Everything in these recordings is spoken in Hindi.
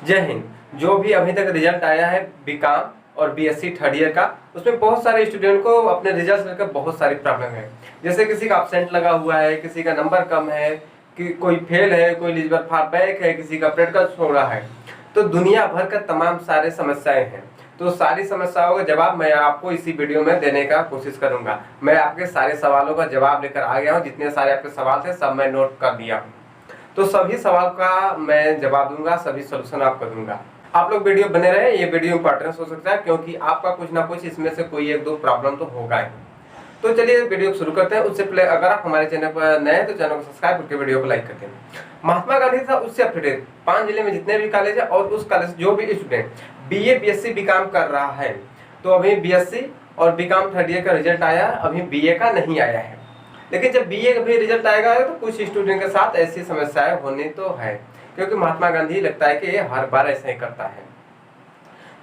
जय हिंद। जो भी अभी तक रिजल्ट आया है बीकॉम और बीएससी थर्ड ईयर का, उसमें बहुत सारे स्टूडेंट को अपने रिजल्ट लेकर बहुत सारी प्रॉब्लम है। जैसे किसी का एब्सेंट लगा हुआ है, किसी का नंबर कम है, कि कोई फेल है, कोई एलिजिबल फॉर बैक है, किसी का प्रैक्टिकल छोड़ा है। तो दुनिया भर का तमाम सारे समस्याएं हैं। तो सारी समस्याओं का जवाब मैं आपको इसी वीडियो में देने का कोशिश करूंगा। मैं आपके सारे सवालों का जवाब लेकर आ गया हूँ। जितने सारे आपके सवाल थे सब मैं नोट कर दिया हूँ। तो सभी सवाल का मैं जवाब दूंगा, सभी सोल्यूशन आपको दूंगा। आप लोग वीडियो बने रहे। ये वीडियो इंपॉर्टेंस हो सकता है क्योंकि आपका कुछ ना कुछ इसमें से कोई एक दो प्रॉब्लम तो होगा ही। तो चलिए वीडियो शुरू करते हैं। उससे पहले अगर आप हमारे चैनल पर नए हैं तो चैनल को सब्सक्राइब करके वीडियो को लाइक करते हैं। महात्मा गांधी था उससे अपडेट 5 जिले में जितने भी कॉलेज है और उस कॉलेज जो भी स्टूडेंट बीए बीएससी बीकॉम कर रहा है, तो अभी बीएससी और बीकॉम थर्ड ईयर का रिजल्ट आया है, अभी बीए का नहीं आया है। लेकिन जब बीए का भी रिजल्ट आएगा तो कुछ स्टूडेंट के साथ ऐसी समस्याएं होनी तो है, क्योंकि महात्मा गांधी लगता है कि ये हर बार ऐसा ही करता है।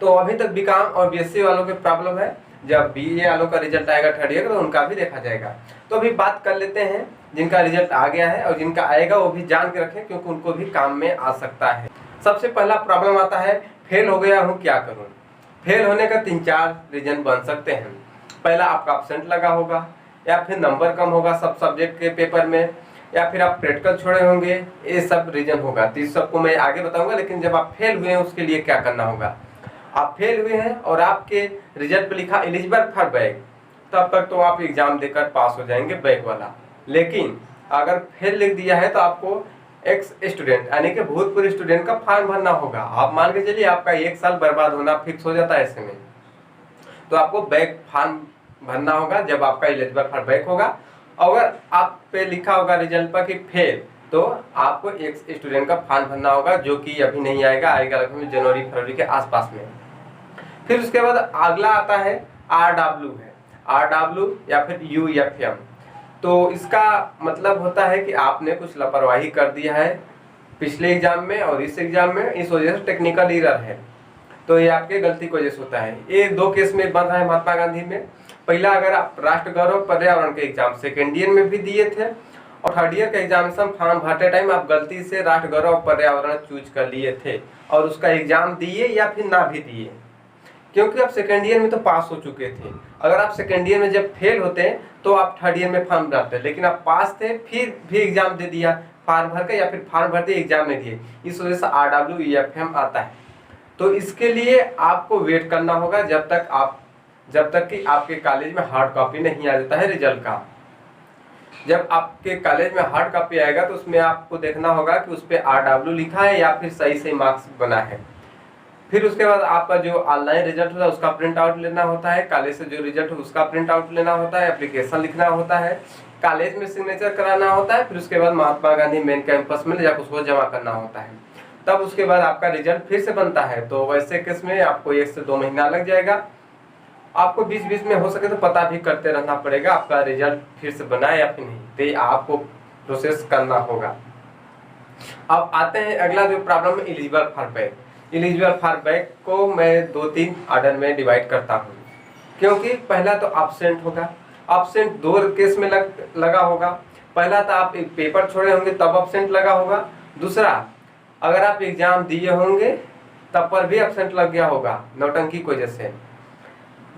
तो अभी तक बीकॉम और बीएससी वालों की प्रॉब्लम है। जब बीए वालों का रिजल्ट आएगा थर्ड ईयर का तो उनका भी देखा जाएगा। तो अभी बात कर लेते हैं जिनका रिजल्ट आ गया है, और जिनका आएगा वो भी जान के रखें क्योंकि उनको भी काम में आ सकता है। सबसे पहला प्रॉब्लम आता है, फेल हो गया हूँ, क्या करूँ। फेल होने का 3-4 रीजन बन सकते हैं। पहला, आपका एब्सेंट लगा होगा, या फिर नंबर कम होगा सब सब्जेक्ट के पेपर में, या फिर आप प्रैक्टिकल छोड़े होंगे। ये सब रीजन होगा। तो इस सबको मैं आगे बताऊंगा। लेकिन जब आप फेल हुए हैं उसके लिए क्या करना होगा। आप फेल हुए हैं और आपके रिजल्ट पे लिखा एलिजिबल फॉर बैक, तब तक तो आप एग्जाम देकर पास हो जाएंगे बैक वाला। लेकिन अगर फेल लिख दिया है तो आपको एक्स स्टूडेंट यानी कि भूतपूर्व स्टूडेंट का फॉर्म भरना होगा। आप मान के चलिए आपका 1 साल बर्बाद होना फिक्स हो जाता है ऐसे में। तो आपको बैक फॉर्म भरना होगा जब आपका एलिजिबल फॉर बैक होगा। अगर आप पे लिखा होगा रिजल्ट पर कि फेल, तो आपको एक स्टूडेंट का फॉर्म भरना होगा, जो कि अभी नहीं आएगा, आएगा लगभग जनवरी फरवरी के आसपास में। फिर उसके बाद अगला आता है RW है, RW या फिर UFM। तो इसका मतलब होता है कि आपने कुछ लापरवाही कर दिया है पिछले एग्जाम में और इस एग्जाम में, इस वजह से टेक्निकल एरर है। तो ये आपके गलती की वजह से होता है। ये 2 केस में बन रहा है महात्मा गांधी में। पहला, अगर आप राष्ट्र गौरव पर्यावरण के एग्जाम सेकेंड ईयर में भी दिए थे और थर्ड ईयर का एग्जामिनेशन फॉर्म भरते टाइम आप गलती से राष्ट्र गौरव पर्यावरण चूज कर लिए थे और उसका एग्जाम दिए या फिर ना भी दिए, क्योंकि आप सेकेंड ईयर में तो पास हो चुके थे। अगर आप सेकेंड ईयर में जब फेल होते तो आप थर्ड ईयर में फॉर्म भरते, लेकिन आप पास थे फिर भी एग्जाम दे दिया फॉर्म भर के, या फिर फॉर्म भरते एग्जाम नहीं दिए, इस वजह से RW UFM आता है। तो इसके लिए आपको वेट करना होगा जब तक कि आपके कॉलेज में हार्ड कॉपी नहीं आ जाता है रिजल्ट का। जब आपके कॉलेज में हार्ड कॉपी आएगा तो उसमें आपको देखना होगा कि उस पर RW लिखा है या फिर सही से मार्क्स बना है। फिर उसके बाद आपका जो ऑनलाइन रिजल्ट होता है उसका प्रिंट आउट लेना होता है, कॉलेज से जो रिजल्ट हो उसका प्रिंट आउट लेना होता है, एप्लीकेशन लिखना होता है, कॉलेज में सिग्नेचर कराना होता है। फिर उसके बाद महात्मा गांधी मेन कैंपस में ले जाकर उसको जमा करना होता है। तब उसके बाद आपका रिजल्ट फिर से बनता है। तो वैसे केस में आपको 1 से 2 महीना लग जाएगा। आपको बीच बीच में हो सके तो पता भी करते रहना पड़ेगा आपका रिजल्ट फिर से बना है या फिर नहीं, तो आपको प्रोसेस करना होगा। अब आते हैं अगला जो प्रॉब्लम है, eligible for back. Eligible for back को मैं 2-3 ऑर्डर में डिवाइड करता हूँ, क्योंकि पहला तो एब्सेंट होगा। एब्सेंट 2 केस में लगा होगा। पहला तो आप एक पेपर छोड़े होंगे तब एब्सेंट लगा होगा। दूसरा, अगर आप एग्जाम दिए होंगे तब पर भी एब्सेंट लग गया होगा नौटंकी की वजह से।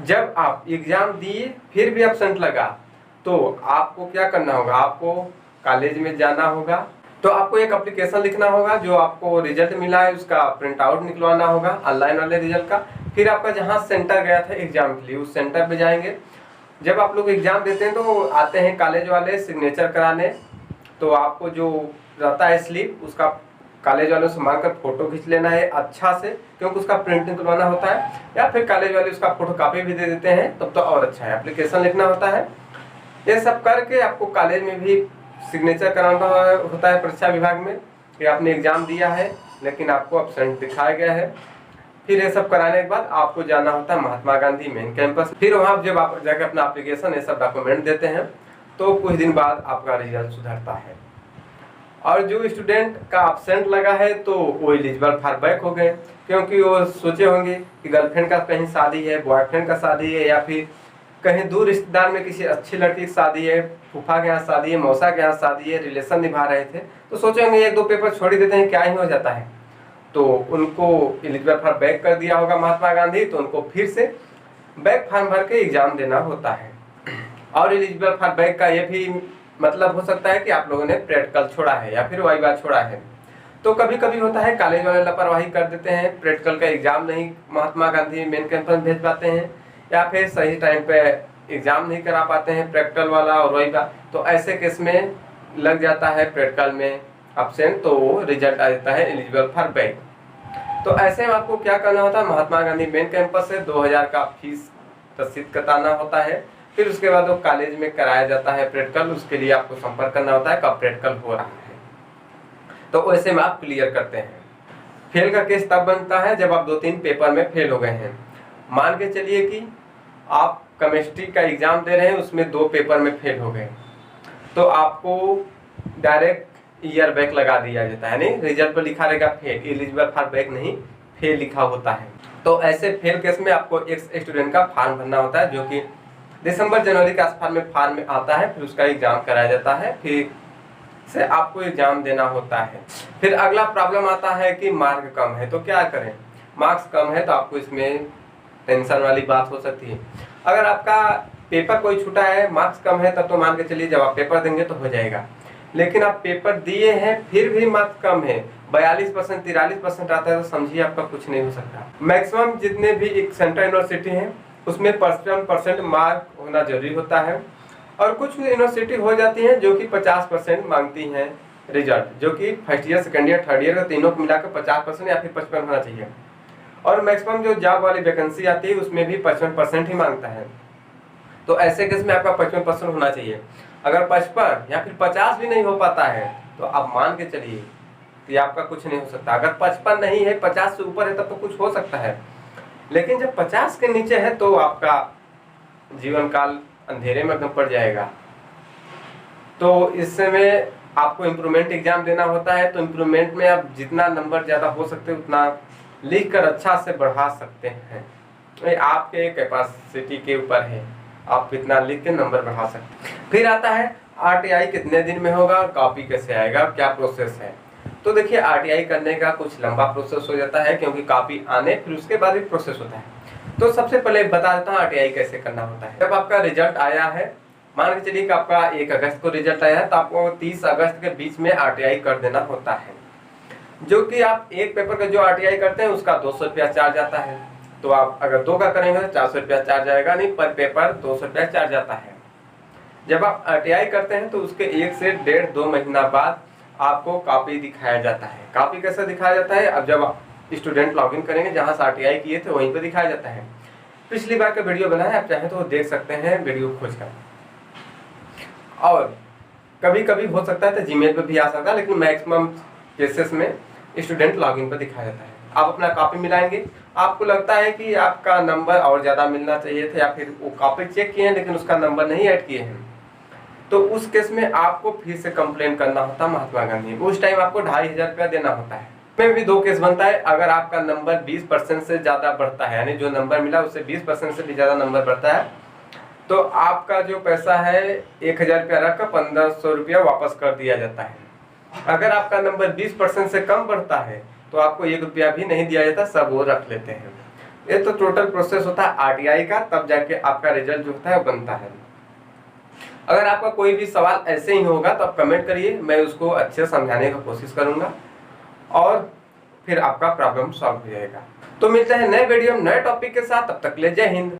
जब आप एग्जाम दिए फिर भी एब्सेंट लगा तो आपको क्या करना होगा, आपको कॉलेज में जाना होगा। तो आपको एक एप्लीकेशन लिखना होगा, जो आपको रिजल्ट मिला है उसका प्रिंट आउट निकलवाना होगा ऑनलाइन वाले रिजल्ट का। फिर आपका जहां सेंटर गया था एग्जाम के लिए उस सेंटर पे जाएंगे। जब आप लोग एग्जाम देते हैं तो आते हैं कॉलेज वाले सिग्नेचर कराने। तो आपको जो रहता है स्लिप, उसका कॉलेज वालों से मांगकर फोटो खींच लेना है अच्छा से, क्योंकि उसका प्रिंट निकलवाना होता है, या फिर कॉलेज वाले उसका फोटो कॉपी भी दे देते हैं तब तो और अच्छा है। एप्लीकेशन लिखना होता है। ये सब करके आपको कॉलेज में भी सिग्नेचर कराना होता है परीक्षा विभाग में कि आपने एग्जाम दिया है लेकिन आपको एब्सेंट दिखाया गया है। फिर ये सब कराने के बाद आपको जाना होता है महात्मा गांधी मेन कैंपस। फिर वहाँ जब आप जाकर अपना एप्लीकेशन ये सब डॉक्यूमेंट देते हैं तो कुछ दिन बाद आपका रिजल्ट सुधरता है। और जो स्टूडेंट का एब्सेंट लगा है तो वो एलिजिबल फॉर बैक हो गए, क्योंकि वो सोचे होंगे कि गर्लफ्रेंड का कहीं शादी है, बॉयफ्रेंड का शादी है, या फिर कहीं दूर रिश्तेदार में किसी अच्छी लड़की की शादी है, फूफा के यहाँ शादी है, मौसा के यहाँ शादी है, रिलेशन निभा रहे थे, तो सोचे होंगे 1-2 पेपर छोड़ ही देते हैं क्या ही हो जाता है। तो उनको एलिजिबल फॉर बैक कर दिया होगा महात्मा गांधी, तो उनको फिर से बैक फॉर्म भर के एग्जाम देना होता है। और एलिजिबल फॉर बैक का ये भी मतलब हो सकता है कि आप लोगों ने प्रैक्टिकल छोड़ा है या फिर वाइवा छोड़ा है। तो कभी कभी होता है कॉलेज वाले लापरवाही कर देते हैं, प्रैक्टिकल का एग्जाम नहीं महात्मा गांधी मेन कैंपस भेज पाते हैं, या फिर सही टाइम पे एग्जाम नहीं करा पाते हैं प्रैक्टिकल वाला और वाइवा, तो ऐसे केस में लग जाता है प्रैक्टिकल में एब्सेंट, तो रिजल्ट आ जाता है एलिजिबल फॉर बैक। तो ऐसे में आपको क्या करना होता है, महात्मा गांधी मेन कैंपस से 2000 का फीस रसीद कटाना होता है, फिर उसके बाद वो कॉलेज में कराया जाता है प्रैक्टिकल, उसके लिए आपको संपर्क करना होता है कब प्रैक्टिकल हो रहा है, तो वैसे में आप क्लियर करते हैं। फेल का केस तब बनता है जब आप 2-3 पेपर में फेल हो गए हैं। मान के चलिए कि आप केमिस्ट्री का एग्जाम दे रहे हैं, उसमें 2 पेपर में फेल हो गए, तो आपको डायरेक्ट ईयर बैक लगा दिया जाता है, नहीं रिजल्ट पर लिखा रहेगा फेल, एलिजिबल फॉर बैक नहीं फेल लिखा होता है। तो ऐसे फेल केस में आपको एक स्टूडेंट का फॉर्म भरना होता है, जो कि दिसंबर जनवरी के आसपास में फॉर्म में आता है, फिर उसका एग्जाम कराया जाता है, फिर से आपको एग्जाम देना होता है। फिर अगला प्रॉब्लम आता है कि मार्क कम है, तो क्या करें, मार्क्स कम है तो आपको इसमें टेंशन वाली बात हो सकती है। अगर आपका पेपर कोई छूटा है, मार्क्स कम है, तब तो मान के चलिए जब आप पेपर देंगे तो हो जाएगा, लेकिन आप पेपर दिए हैं फिर भी मार्क्स कम है, 42% 43% आता है, तो समझिए आपका कुछ नहीं हो सकता। मैक्सिमम जितने भी एक सेंट्रल यूनिवर्सिटी हैं उसमें 55% मार्क होना जरूरी होता है, और कुछ यूनिवर्सिटी हो जाती हैं जो कि 50% मांगती हैं रिजल्ट, जो कि first year second year third year तीनों को मिलाकर 50% या फिर 55 होना चाहिए। और मैक्सिमम जो जॉब वाली वैकेंसी आती है उसमें भी 55% ही मांगता है, तो ऐसे केस में आपका 55% होना चाहिए। अगर 55 या फिर 50 भी नहीं हो पाता है तो आप मान के चलिए कि आपका कुछ नहीं हो सकता। अगर 55 नहीं है, 50 से ऊपर है, तब तो कुछ हो सकता है, लेकिन जब 50 के नीचे है तो आपका जीवन काल अंधेरे में एकदम पड़ जाएगा। तो इस समय आपको इम्प्रूवमेंट एग्जाम देना होता है, तो इम्प्रूवमेंट में आप जितना नंबर ज़्यादा हो सकते उतना लिख कर अच्छा से बढ़ा सकते हैं, ये आपके कैपेसिटी के ऊपर है, आप कितना लिख के नंबर बढ़ा सकते हैं। फिर आता है आरटीआई कितने दिन में होगा और कॉपी कैसे आएगा, क्या प्रोसेस है। तो देखिए आरटीआई करने का कुछ लंबा प्रोसेस हो जाता है, क्योंकि कॉपी आने फिर उसके बाद भी प्रोसेस होता है। तो सबसे पहले बता देता हूँ आरटीआई कैसे करना होता है। जब आपका रिजल्ट आया है, मान के चलिए कि आपका 1 अगस्त को रिजल्ट आया है, तो आपको 30 अगस्त के बीच में आरटीआई कर देना होता है, जो कि आप एक पेपर का जो आरटीआई करते हैं उसका 200 रुपया चार्ज आता है। तो आप अगर 2 का करेंगे तो 400 रुपया चार्ज आएगा, नहीं पर पेपर 200 रुपया चार्ज आता है। जब आप आरटीआई करते हैं तो उसके 1 से 1.5-2 महीना बाद आपको कॉपी दिखाया जाता है। कॉपी कैसे दिखाया जाता है, अब जब स्टूडेंट लॉगिन करेंगे जहां से आरटीआई किए थे वहीं पे दिखाया जाता है। पिछली बार का वीडियो बनाया, आप चाहें तो वो देख सकते हैं वीडियो खोज कर। और कभी कभी हो सकता है तो जीमेल पे भी आ सकता है, लेकिन मैक्सिमम केसेस में स्टूडेंट लॉगिन पर दिखाया जाता है। आप अपना कॉपी मिलाएंगे, आपको लगता है कि आपका नंबर और ज़्यादा मिलना चाहिए था, या फिर वो कॉपी चेक किए हैं लेकिन उसका नंबर नहीं ऐड किए हैं, तो उस केस में आपको फिर से कंप्लेन करना होता है महात्मा गांधी। उस टाइम आपको 2500 रुपया देना होता है। इसमें भी 2 केस बनता है, अगर आपका नंबर 20% से ज़्यादा बढ़ता है, यानी जो नंबर मिला उससे 20% से भी ज़्यादा नंबर बढ़ता है, तो आपका जो पैसा है 1000 रुपया रख कर 1500 रुपया वापस कर दिया जाता है। अगर आपका नंबर 20% से कम बढ़ता है तो आपको 1 रुपया भी नहीं दिया जाता, सब वो रख लेते हैं। ये तो टोटल प्रोसेस होता है आरटीआई का, तब जाके आपका रिजल्ट जो होता है वो बनता है। अगर आपका कोई भी सवाल ऐसे ही होगा तो आप कमेंट करिए, मैं उसको अच्छे से समझाने की कोशिश करूंगा और फिर आपका प्रॉब्लम सॉल्व हो जाएगा। तो मिलते हैं नए वीडियो नए टॉपिक के साथ, तब तक ले जय हिंद।